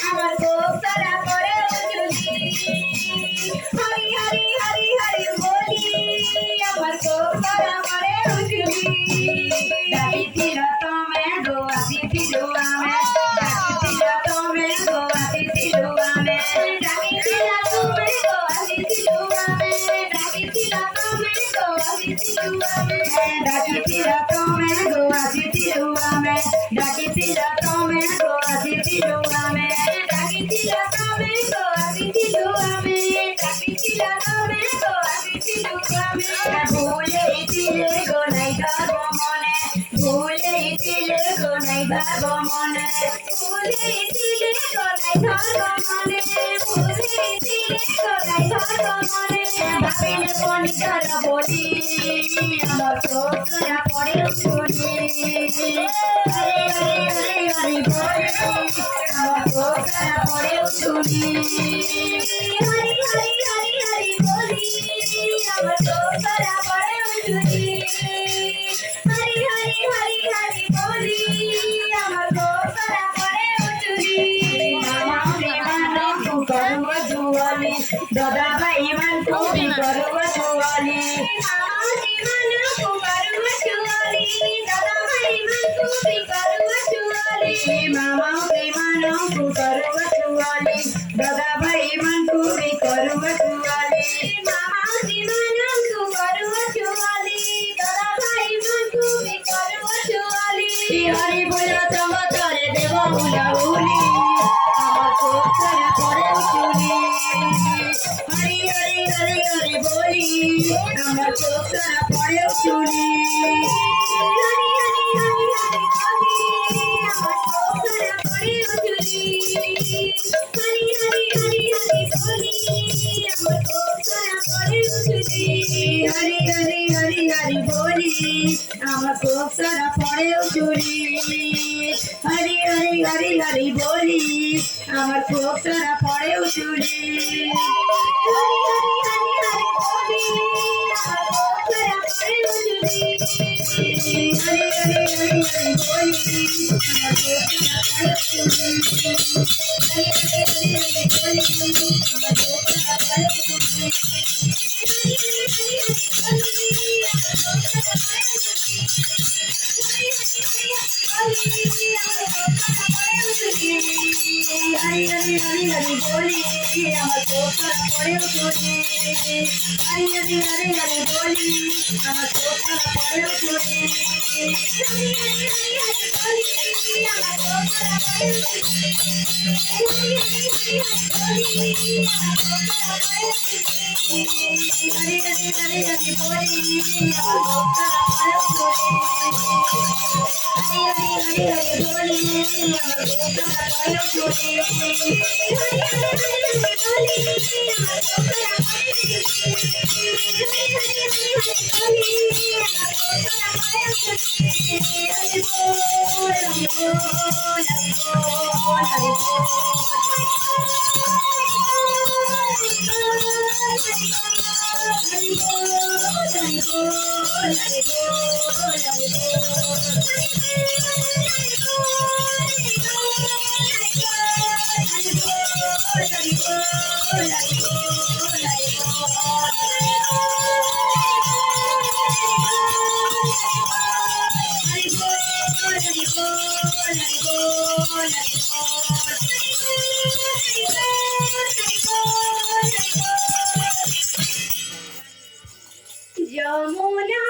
আমার গোপ সারা করে উঠলি হরি হরি হরি হরি বলি আমার গোপ সারা করে উঠলি ডাকিছিল তোমে গো আসিছিল আমি ডাকিছিল তোমে গো আসিছিল আমি ডাকিছিল তোমে গো আসিছিল আমি ডাকিছিল তোমে গো আসিছিল আমি ডাকিছিল তোমে গো আসিছিল আমি ডাকিছিল তোমে গো আসিছিল আমি ডাকিছিল তোমে গো আসিছিল আমি ডাকিছিল তোমে গো আসিছিল আমি ভুলেছিলে গো নাই গো মনে ভুলেছিলে গো নাই গো মনে ভুলেছিলে গো নাই গো মনে ভুলেছিলে গো নাই গো মনে ভাবিলে পনিদার বলি আমার চোখরা পড়ে শুনি হরে হরে হরে হরে বলি আমার চোখরা পড়ে শুনি হরি হরি হরি হরি বলি আমার চোখরা পড়ে শুনি হরি হরি হরি হরি বলি আমার চোখরা পড়ে শুনি মামা বিমান করব জুয়ালি দাদা ভাই মান তুমি করব জুয়ালি মামা বিমান করব জুয়ালি দাদা ভাই মান তুমি করব জুয়ালি মামা বিমান করব জুয়ালি দাদা ভাই মান তুমি করব জুয়ালি মামা বিমান করব জুয়ালি দাদা ভাই মান তুমি করব জুয়ালি হরি বলো চমৎকারে দেব উলাউলি আমার চোখরা পড়ে উঠলি হরি হরি হরি হরি বলি আমার চোখরা পড়ে উঠলি হরি হরি হরি হরি বলি আমার চোখরা পড়ে উঠলি হরি হরি হরি হরি বলি আমার চোখরা পড়ে উঠলি হরি হরি হরি হরি বলি আমার চোখরা পড়ে উঠলি হরি হরি হরি হরি বলি আমার চোখরা পড়ে উঠলি হরি হরি হরি হরি বলি আমার চোখরা পড়ে উঠলি হরি হরি হরি হরি বলি আমার চোখরা পড়ে উঠলি হরি হরি হরি হরি বলি আমার চোখরা পড়ে উঠলি হরি হরি হরি হরি বলি আমার চোখরা পড়ে উঠলি হরি হরি হরি হরি হরি হরি বলি আমার চোখরা পড়ে উঠলি হরি হরি হরি হরি বলি আমার চোখরা পড়ে উঠলি হরি হরি হরি হরি বলি আমার চোখরা পড়ে উঠলি হরি হরি হরি হরি বলি আমার চোখরা পড়ে উঠলি হরি হরি হরি হরি বলি আমার চোখরা পড়ে উঠলি হরি হরি হরি হরি বলি আমার চোখরা পড়ে উঠলি হরি হরি হরি হরি বলি আমার চোখরা পড়ে উঠলি হরি হরি হরি হরি বলি আমার চোখরা পড়ে উঠলি হরি বল হরি বল হরি বল হরি যমুনা